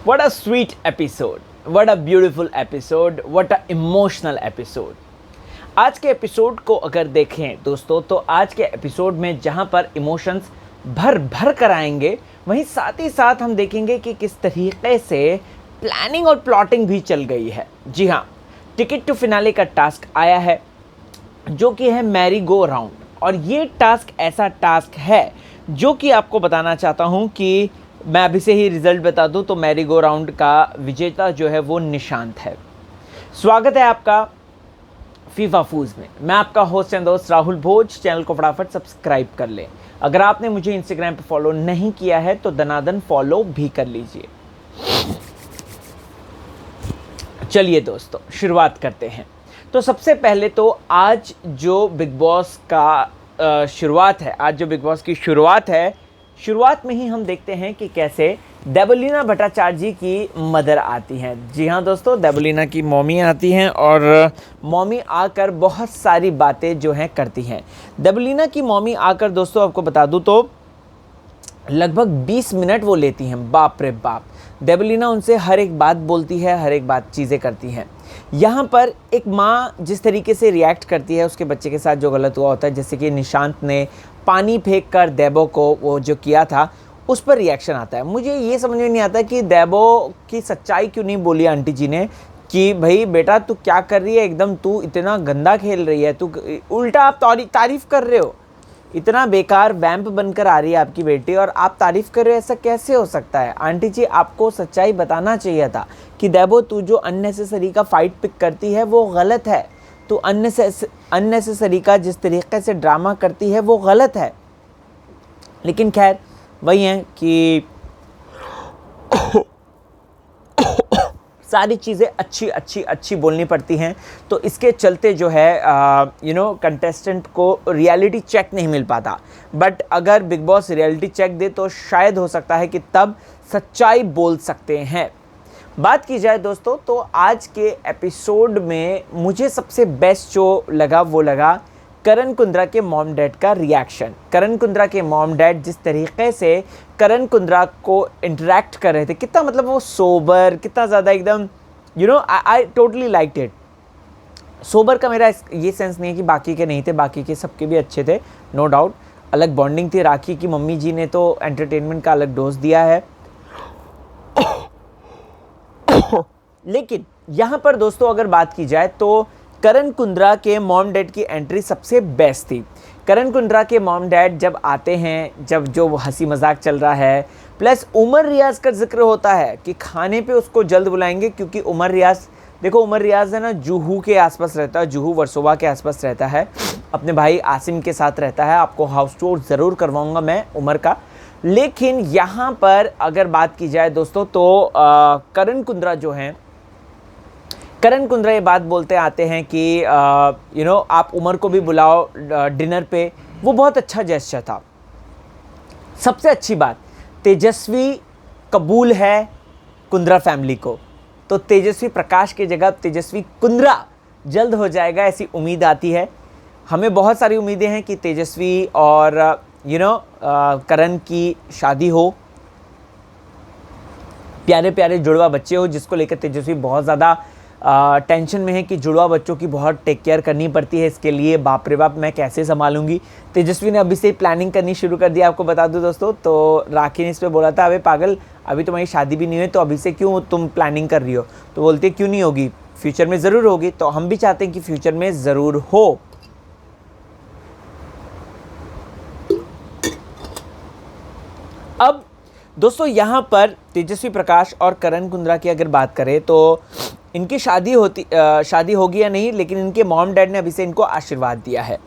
What a sweet episode. What a beautiful episode. What a emotional episode. आज के episode को अगर देखें दोस्तों तो आज के एपिसोड में जहां पर इमोशंस भर भर कर आएंगे वहीं साथ ही साथ हम देखेंगे कि किस तरीके से प्लानिंग और प्लॉटिंग भी चल गई है। जी हाँ, टिकट टू फिनाले का टास्क आया है जो कि है मैरी गो राउंड, और ये टास्क ऐसा टास्क है जो कि आपको बताना चाहता हूँ कि मैं अभी से ही रिजल्ट बता दूँ तो मैरी गो राउंड का विजेता जो है वो निशांत है। स्वागत है आपका फीफा फूज में। मैं आपका होस्ट एंड दोस्त राहुल भोज। चैनल को फटाफट सब्सक्राइब कर लें। अगर आपने मुझे इंस्टाग्राम पे फॉलो नहीं किया है तो दनादन फॉलो भी कर लीजिए। चलिए दोस्तों शुरुआत करते हैं। तो सबसे पहले तो आज जो बिग बॉस का शुरुआत है, आज जो बिग बॉस की शुरुआत है, शुरुआत में ही हम देखते हैं कि कैसे देवलीना भट्टाचार्य जी की मदर आती हैं। जी हाँ दोस्तों, देवलीना की मॉमी आती हैं और मॉमी आकर बहुत सारी बातें जो हैं करती हैं। देवलीना की मॉमी आकर दोस्तों आपको बता दूँ तो लगभग 20 मिनट वो लेती हैं। बाप रे बाप, देवलीना उनसे हर एक बात बोलती है, हर एक बात चीज़ें करती हैं। यहाँ पर एक माँ जिस तरीके से रिएक्ट करती है उसके बच्चे के साथ जो गलत हुआ होता है, जैसे कि निशांत ने पानी फेंक कर देबो को वो जो किया था उस पर रिएक्शन आता है। मुझे ये समझ में नहीं आता कि देबो की सच्चाई क्यों नहीं बोली आंटी जी ने कि भाई बेटा तू क्या कर रही है, एकदम तू इतना गंदा खेल रही है, तू उल्टा आप तारीफ़ कर रहे हो, इतना बेकार वैम्प बनकर आ रही है आपकी बेटी और आप तारीफ़ कर रहे हो, ऐसा कैसे हो सकता है। आंटी जी आपको सच्चाई बताना चाहिए था कि देबो तू जो अननेसेसरी का फाइट पिक करती है वो गलत है, तो अननेसेसरी का जिस तरीके से ड्रामा करती है वो गलत है। लेकिन खैर वही है कि सारी चीज़ें अच्छी बोलनी पड़ती हैं, तो इसके चलते जो है कंटेस्टेंट को रियलिटी चेक नहीं मिल पाता। बट अगर बिग बॉस रियलिटी चेक दे तो शायद हो सकता है कि तब सच्चाई बोल सकते हैं। बात की जाए दोस्तों तो आज के एपिसोड में मुझे सबसे बेस्ट जो लगा वो लगा करण कुंद्रा के मॉम डैड का रिएक्शन। करण कुंद्रा के मॉम डैड जिस तरीके से करण कुंद्रा को इंटरेक्ट कर रहे थे, कितना मतलब वो सोबर, कितना ज़्यादा एकदम I totally liked it. Sober का मेरा ये सेंस नहीं है कि बाकी के नहीं थे, बाकी के सबके भी अच्छे थे, नो डाउट। अलग बॉन्डिंग थी। राखी की मम्मी जी ने तो एंटरटेनमेंट का अलग डोज दिया है। लेकिन यहाँ पर दोस्तों अगर बात की जाए तो करण कुंद्रा के मॉम डैड की एंट्री सबसे बेस्ट थी। करण कुंद्रा के मॉम डैड जब आते हैं, जब जो हंसी मजाक चल रहा है, प्लस उमर रियाज का जिक्र होता है कि खाने पे उसको जल्द बुलाएंगे, क्योंकि उमर रियाज, देखो उमर रियाज है ना जुहू के आसपास रहता है, जुहू वर्सोवा के आसपास रहता है, अपने भाई आसिम के साथ रहता है। आपको हाउस टूर ज़रूर करवाऊँगा मैं उमर का। लेकिन यहाँ पर अगर बात की जाए दोस्तों तो करण कुंद्रा जो हैं, करण कुंद्रा ये बात बोलते आते हैं कि आप उमर को भी बुलाओ डिनर पे। वो बहुत अच्छा जेस्चर था। सबसे अच्छी बात, तेजस्वी कबूल है कुंद्रा फैमिली को, तो तेजस्वी प्रकाश की जगह तेजस्वी कुंद्रा जल्द हो जाएगा, ऐसी उम्मीद आती है। हमें बहुत सारी उम्मीदें हैं कि तेजस्वी और करण की शादी हो, प्यारे प्यारे जुड़वा बच्चे हो, जिसको लेकर तेजस्वी बहुत ज़्यादा टेंशन में है कि जुड़वा बच्चों की बहुत टेक केयर करनी पड़ती है इसके लिए। बाप रे बाप, मैं कैसे संभालूंगी। तेजस्वी ने अभी से प्लानिंग करनी शुरू कर दिया, आपको बता दूं दोस्तों। तो राखी ने इस पर बोला था, अबे पागल, अभी तुम्हारी शादी भी नहीं हुई तो अभी से क्यों तुम प्लानिंग कर रही हो। तो बोलती है क्यों नहीं होगी, फ्यूचर में ज़रूर होगी। तो हम भी चाहते हैं कि फ्यूचर में ज़रूर हो। अब दोस्तों यहाँ पर तेजस्वी प्रकाश और करण कुंद्रा की अगर बात करें तो इनकी शादी होगी या नहीं, लेकिन इनके मॉम डैड ने अभी से इनको आशीर्वाद दिया है।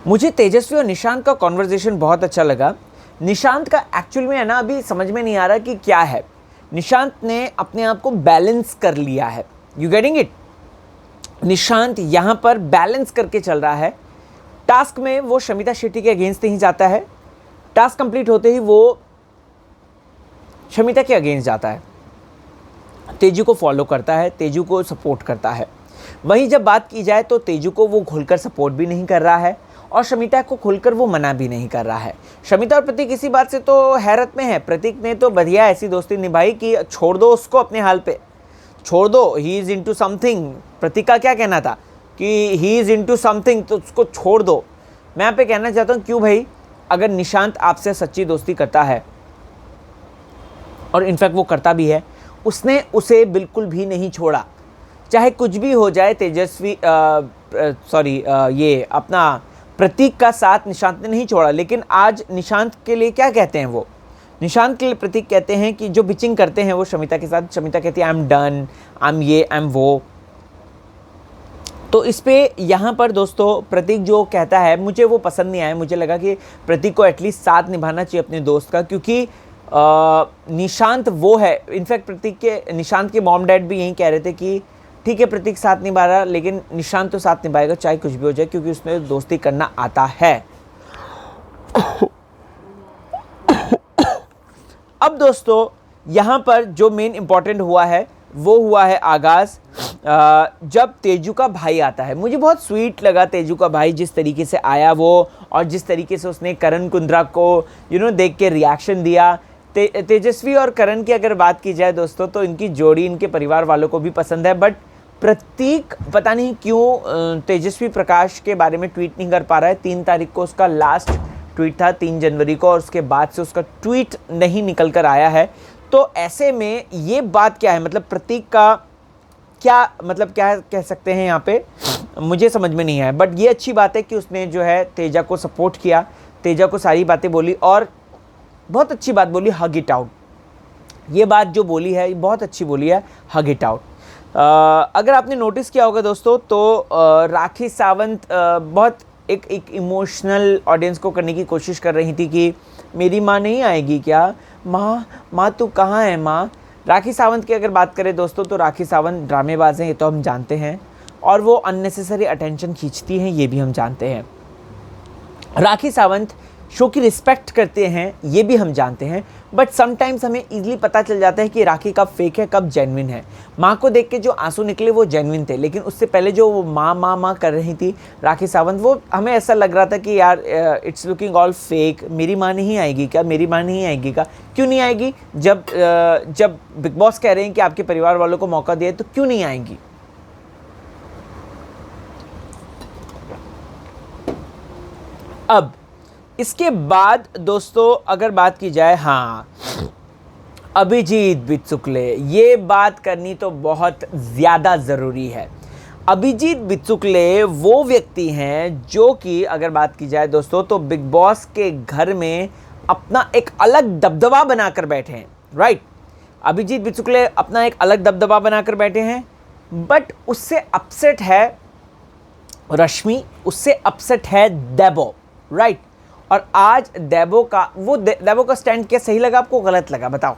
मुझे तेजस्वी और निशांत का कॉन्वर्जेशन बहुत अच्छा लगा। निशांत का एक्चुअल में है ना अभी समझ में नहीं आ रहा कि क्या है। निशांत ने अपने आप को बैलेंस कर लिया है, यू गेटिंग इट। निशांत यहाँ पर बैलेंस करके चल रहा है। टास्क में वो शमिता शेट्टी के अगेंस्ट ही जाता है, टास्क कंप्लीट होते ही वो शमिता के अगेंस्ट जाता है, तेजू को फॉलो करता है, तेजू को सपोर्ट करता है। वहीं जब बात की जाए तो तेजू को वो खुलकर सपोर्ट भी नहीं कर रहा है और शमिता को खुलकर वो मना भी नहीं कर रहा है। शमिता और प्रतीक इसी बात से तो हैरत में है। प्रतीक ने तो बढ़िया ऐसी दोस्ती निभाई कि छोड़ दो उसको अपने हाल पे, छोड़ दो, ही इज़ इनटू समथिंग। प्रतीक का क्या कहना था कि ही इज़ इनटू समथिंग, तो उसको छोड़ दो। मैं यहाँ पे कहना चाहता हूँ क्यों भाई, अगर निशांत आपसे सच्ची दोस्ती करता है और इनफैक्ट वो करता भी है, उसने उसे बिल्कुल भी नहीं छोड़ा, चाहे कुछ भी हो जाए। तेजस्वी ये अपना प्रतीक का साथ निशांत ने नहीं छोड़ा। लेकिन आज निशांत के लिए क्या कहते हैं वो, निशांत के लिए प्रतीक कहते हैं कि जो बिचिंग करते हैं वो शमिता के साथ, शमिता कहती है I am done, I am ये, आई एम वो। तो इस पे यहाँ पर दोस्तों प्रतीक जो कहता है मुझे वो पसंद नहीं आया। मुझे लगा कि प्रतीक को एटलीस्ट साथ निभाना चाहिए अपने दोस्त का, क्योंकि निशांत वो है। इनफैक्ट प्रतीक के निशांत के मॉम डैड भी यही कह रहे थे कि ठीक है प्रतीक साथ निभा रहा, लेकिन निशांत तो साथ निभाएगा चाहे कुछ भी हो जाए, क्योंकि उसने दोस्ती करना आता है। अब दोस्तों यहाँ पर जो मेन इंपॉर्टेंट हुआ है वो हुआ है आगाज़ जब तेजू का भाई आता है। मुझे बहुत स्वीट लगा तेजू का भाई जिस तरीके से आया वो, और जिस तरीके से उसने करण कुंद्रा को देख के रिएक्शन दिया। तेजस्वी और करण की अगर बात की जाए दोस्तों तो इनकी जोड़ी इनके परिवार वालों को भी पसंद है, बट प्रतीक पता नहीं क्यों तेजस्वी प्रकाश के बारे में ट्वीट नहीं कर पा रहा है। 3 तारीख को उसका लास्ट ट्वीट था, 3 जनवरी को, और उसके बाद से उसका ट्वीट नहीं निकल कर आया है। तो ऐसे में ये बात क्या है, मतलब प्रतीक का क्या मतलब क्या कह सकते हैं यहाँ पे, मुझे समझ में नहीं आया। बट ये अच्छी बात है कि उसने जो है तेजा को सपोर्ट किया, तेजा को सारी बातें बोली, और बहुत अच्छी बात बोली, हग इट आउट। ये बात जो बोली है ये बहुत अच्छी बोली है, हग इट आउट। अगर आपने नोटिस किया होगा दोस्तों तो राखी सावंत बहुत एक इमोशनल ऑडियंस को करने की कोशिश कर रही थी कि मेरी माँ नहीं आएगी क्या, माँ तू कहाँ है माँ। राखी सावंत की अगर बात करें दोस्तों तो राखी सावंत ड्रामेबाज हैं, ये तो हम जानते हैं, और वो अननेसेसरी अटेंशन खींचती हैं, ये भी हम जानते हैं। राखी सावंत शो की रिस्पेक्ट करते हैं, ये भी हम जानते हैं, बट समटाइम्स हमें इजीली पता चल जाता है कि राखी कब फेक है कब जेन्युइन है। माँ को देख के जो आंसू निकले वो जेन्युइन थे, लेकिन उससे पहले जो वो माँ कर रही थी राखी सावंत, वो हमें ऐसा लग रहा था कि यार इट्स लुकिंग ऑल फेक। मेरी माँ नहीं आएगी क्या, मेरी माँ नहीं आएगी क्या, क्यों नहीं आएगी? जब बिग बॉस कह रहे हैं कि आपके परिवार वालों को मौका दिया तो क्यों नहीं आएंगी? अब इसके बाद दोस्तों अगर बात की जाए, हाँ, अभिजीत बिचुकले, ये बात करनी तो बहुत ज़्यादा ज़रूरी है। अभिजीत बिचुकले वो व्यक्ति हैं जो कि अगर बात की जाए दोस्तों तो बिग बॉस के घर में अपना एक अलग दबदबा बनाकर बैठे हैं, राइट। अभिजीत बिचुकले अपना एक अलग दबदबा बनाकर बैठे हैं, बट उससे अपसेट है रश्मि, उससे अपसेट है देबो, राइट। और आज देबो का स्टैंड क्या सही लगा आपको, गलत लगा, बताओ?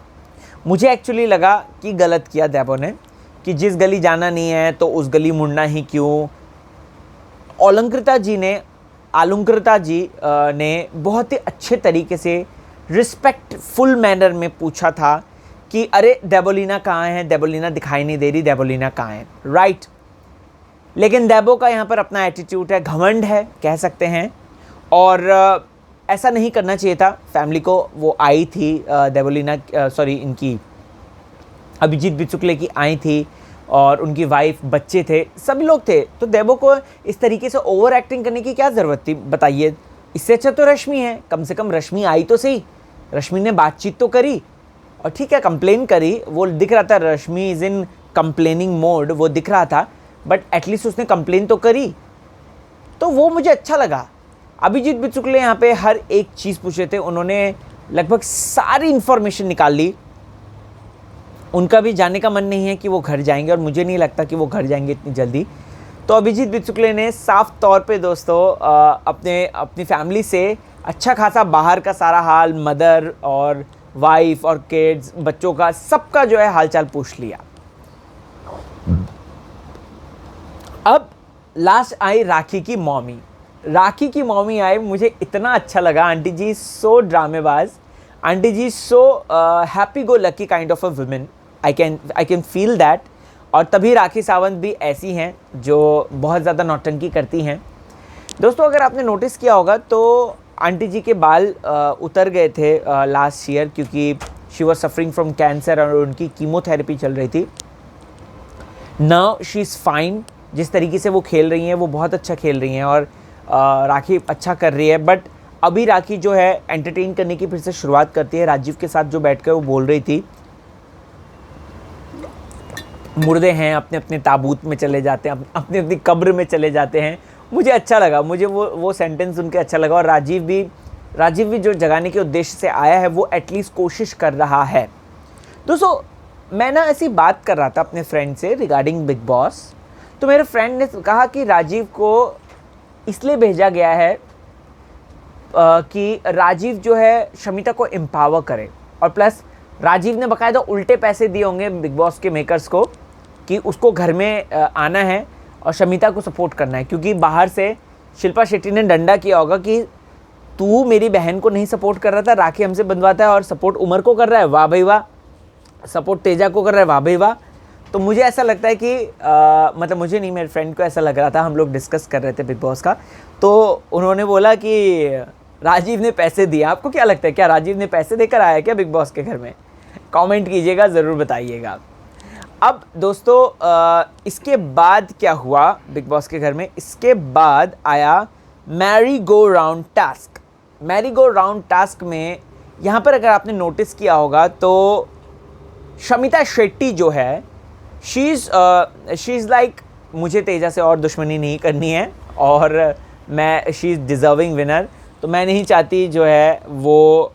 मुझे एक्चुअली लगा कि गलत किया देबो ने, कि जिस गली जाना नहीं है तो उस गली मुड़ना ही क्यों। अलंकृता जी ने बहुत ही अच्छे तरीके से रिस्पेक्टफुल मैनर में पूछा था कि अरे देबोलीना कहाँ है, देबोलीना दिखाई नहीं दे रही, देबोलीना कहाँ है, राइट। लेकिन देबो का यहाँ पर अपना एटीट्यूड है, घमंड है कह सकते हैं, और ऐसा नहीं करना चाहिए था फैमिली को। वो आई थी देबोलीना, इनकी अभिजीत बिचुकले की आई थी, और उनकी वाइफ, बच्चे थे, सभी लोग थे। तो देबो को इस तरीके से ओवर एक्टिंग करने की क्या ज़रूरत थी, बताइए? इससे अच्छा तो रश्मि है, कम से कम रश्मि आई तो सही, रश्मि ने बातचीत तो करी, और ठीक है कंप्लेन करी, वो दिख रहा था रश्मि इज़ इन कंप्लेनिंग मोड, वो दिख रहा था, बट एटलीस्ट उसने कंप्लेन तो करी, तो वो मुझे अच्छा लगा। अभिजीत बिचुकले यहाँ पे हर एक चीज़ पूछे थे, उन्होंने लगभग सारी इंफॉर्मेशन निकाल ली। उनका भी जाने का मन नहीं है कि वो घर जाएंगे, और मुझे नहीं लगता कि वो घर जाएंगे इतनी जल्दी। तो अभिजीत बिचुकले ने साफ तौर पे दोस्तों अपनी फैमिली से अच्छा खासा बाहर का सारा हाल, मदर और वाइफ और किड्स, बच्चों का, सबका जो है हालचाल पूछ लिया। अब लास्ट आई राखी की मॉमी। राखी की मॉमी आई, मुझे इतना अच्छा लगा। आंटी जी सो ड्रामेबाज, aunty ji so happy go lucky kind of a women, I can feel that. और तभी राखी सावंत भी ऐसी हैं जो बहुत ज़्यादा नौटंकी करती हैं। दोस्तों अगर आपने नोटिस किया होगा तो आंटी जी के बाल उतर गए थे लास्ट ईयर, क्योंकि she was suffering from cancer और उनकी कीमोथेरेपी चल रही थी। Now she is fine. जिस तरीके से वो खेल रही हैं वो बहुत अच्छा खेल रही हैं और राखी अच्छा कर रही है। बट अभी राखी जो है एंटरटेन करने की फिर से शुरुआत करती है। राजीव के साथ जो बैठकर वो बोल रही थी, मुर्दे हैं अपने अपने ताबूत में चले जाते हैं, अपनी अपनी कब्र में चले जाते हैं। मुझे अच्छा लगा, मुझे वो सेंटेंस सुन के अच्छा लगा। और राजीव भी जो जगाने के उद्देश्य से आया है वो एटलीस्ट कोशिश कर रहा है। दोस्तों मैं ना ऐसी बात कर रहा था अपने फ्रेंड से रिगार्डिंग बिग बॉस, तो मेरे फ्रेंड ने कहा कि राजीव को इसलिए भेजा गया है कि राजीव जो है शमिता को एम्पावर करे, और प्लस राजीव ने बकायदा उल्टे पैसे दिए होंगे बिग बॉस के मेकर्स को कि उसको घर में आना है और शमिता को सपोर्ट करना है। क्योंकि बाहर से शिल्पा शेट्टी ने डंडा किया होगा कि तू मेरी बहन को नहीं सपोर्ट कर रहा था, राखी हमसे बंधवाता है और सपोर्ट उमर को कर रहा है, वाह भाई वाह, सपोर्ट तेजा को कर रहा है, वाह भाई वाह। तो मुझे ऐसा लगता है कि मतलब मुझे नहीं, मेरे फ्रेंड को ऐसा लग रहा था, हम लोग डिस्कस कर रहे थे बिग बॉस का, तो उन्होंने बोला कि राजीव ने पैसे दिए। आपको क्या लगता है, क्या राजीव ने पैसे देकर आया क्या बिग बॉस के घर में? कमेंट कीजिएगा, ज़रूर बताइएगा। अब दोस्तों इसके बाद क्या हुआ बिग बॉस के घर में? इसके बाद आया merry go round task. Merry go round task में यहाँ पर अगर आपने नोटिस किया होगा तो शमिता शेट्टी जो है शी इज़ लाइक, मुझे तेजा से और दुश्मनी नहीं करनी है और शी इज़ डिज़र्विंग विनर, तो मैं नहीं चाहती जो है वो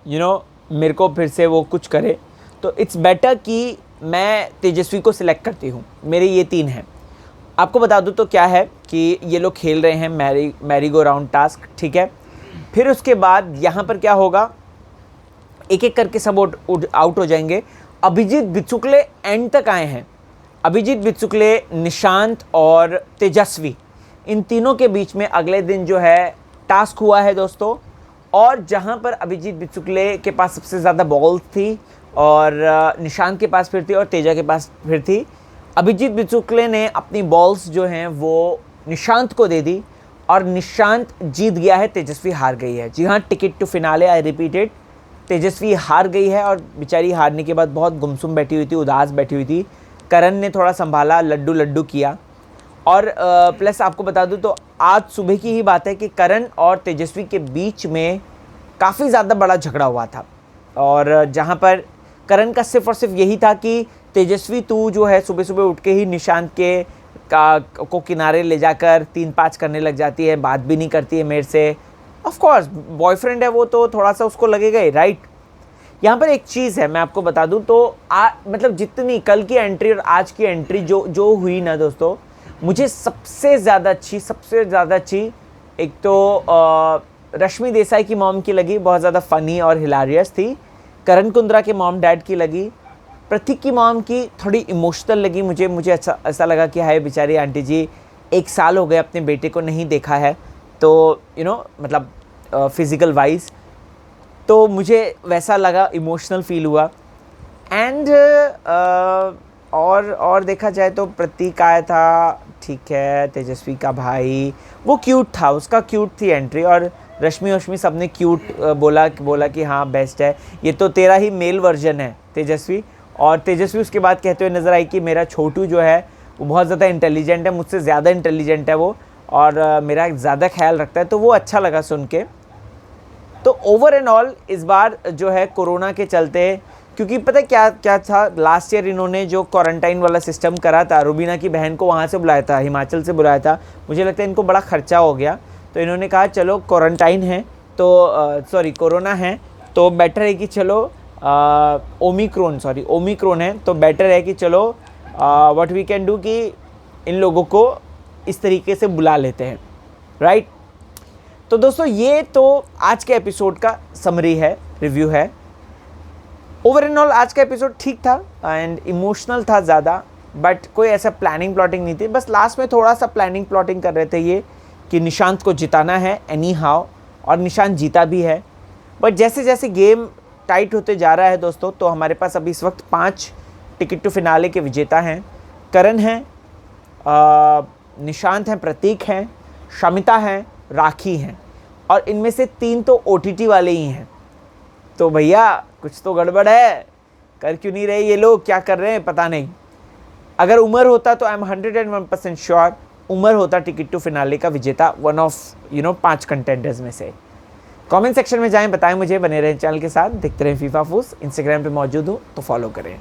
मेरे को फिर से वो कुछ करे, तो इट्स बेटर कि मैं तेजस्वी को सिलेक्ट करती हूँ। मेरे ये 3 हैं। आपको बता दूँ तो क्या है कि ये लोग खेल रहे हैं मैरी गो राउंड टास्क, ठीक है। फिर उसके बाद यहाँ पर क्या होगा, एक एक करके सब आउट हो जाएंगे। अभिजीत बिचुकले एंड तक आए हैं। अभिजीत बिचुकले, निशांत और तेजस्वी, इन तीनों के बीच में अगले दिन जो है टास्क हुआ है दोस्तों। और जहाँ पर अभिजीत बिचुकले के पास सबसे ज़्यादा बॉल्स थी और निशांत के पास फिर थी और तेजा के पास फिर थी, अभिजीत बिचुकले ने अपनी बॉल्स जो हैं वो निशांत को दे दी और निशांत जीत गया है, तेजस्वी हार गई है। जी हाँ, ticket to finale, I repeated, Tejasswi हार गई है और बेचारी हारने के बाद बहुत गुमसुम बैठी हुई थी, उदास बैठी हुई थी। करण ने थोड़ा संभाला, लड्डू लड्डू किया। और प्लस आपको बता दूं तो आज सुबह की ही बात है कि करण और तेजस्वी के बीच में काफ़ी ज़्यादा बड़ा झगड़ा हुआ था, और जहां पर करण का सिर्फ और सिर्फ यही था कि तेजस्वी तू जो है सुबह सुबह उठ के ही निशांत के को किनारे ले जाकर 3-5 करने लग जाती है, बात भी नहीं करती है मेरे से। ऑफ कोर्स बॉयफ्रेंड है वो, तो थोड़ा सा उसको लगेगा ही, राइट। यहाँ पर एक चीज़ है, मैं आपको बता दूं तो मतलब जितनी कल की एंट्री और आज की एंट्री जो हुई ना दोस्तों, मुझे सबसे ज़्यादा अच्छी एक तो रश्मि देसाई की मॉम की लगी, बहुत ज़्यादा फ़नी और हिलारियस थी। करण कुंद्रा के मॉम डैड की लगी। प्रतीक की मॉम की थोड़ी इमोशनल लगी मुझे ऐसा लगा कि हाय बेचारी आंटी जी, 1 साल हो गए अपने बेटे को नहीं देखा है, तो मतलब फिज़िकल वाइज, तो मुझे वैसा लगा, इमोशनल फील हुआ। एंड और देखा जाए तो प्रतीक आया था, ठीक है, तेजस्वी का भाई वो क्यूट था, उसका क्यूट थी एंट्री। और रश्मि सबने क्यूट बोला कि हाँ बेस्ट है, ये तो तेरा ही मेल वर्जन है तेजस्वी। और तेजस्वी उसके बाद कहते हुए नज़र आई कि मेरा छोटू जो है वो बहुत ज़्यादा इंटेलिजेंट है, मुझसे ज़्यादा इंटेलिजेंट है वो, और मेरा ज़्यादा ख्याल रखता है, तो वो अच्छा लगा सुन के। तो ओवर एंड ऑल इस बार जो है कोरोना के चलते, क्योंकि पता है क्या था, लास्ट ईयर इन्होंने जो क्वारंटाइन वाला सिस्टम करा था, रुबीना की बहन को वहाँ से बुलाया था, हिमाचल से बुलाया था, मुझे लगता है इनको बड़ा खर्चा हो गया, तो इन्होंने कहा चलो क्वारंटाइन है तो कोरोना है तो बेटर है कि चलो ओमिक्रॉन है तो बेटर है कि चलो व्हाट वी कैन डू कि इन लोगों को इस तरीके से बुला लेते हैं, राइट। तो दोस्तों ये तो आज के एपिसोड का समरी है, रिव्यू है। ओवर एंड ऑल आज का एपिसोड ठीक था एंड इमोशनल था ज़्यादा, बट कोई ऐसा प्लानिंग प्लॉटिंग नहीं थी, बस लास्ट में थोड़ा सा प्लानिंग प्लॉटिंग कर रहे थे ये कि निशांत को जिताना है एनी हाउ, और निशांत जीता भी है। बट जैसे जैसे गेम टाइट होते जा रहा है दोस्तों, तो हमारे पास अभी इस वक्त 5 टिकट टू फिनाले के विजेता हैं। करण हैं, निशांत हैं, प्रतीक हैं शमिता हैं, राखी हैं, और इनमें से 3 तो OTT वाले ही हैं। तो भैया कुछ तो गड़बड़ है, कर क्यों नहीं रहे ये लोग, क्या कर रहे हैं पता नहीं। अगर उमर होता तो आई एम 101% श्योर उमर होता टिकट टू फिनाले का विजेता, वन ऑफ 5 कंटेंडर्स में से। कमेंट सेक्शन में जाएं, बताएं मुझे, बने रहें चैनल के साथ, देखते रहें फीफा फूस। इंस्टाग्राम पे मौजूद हूँ तो फॉलो करें।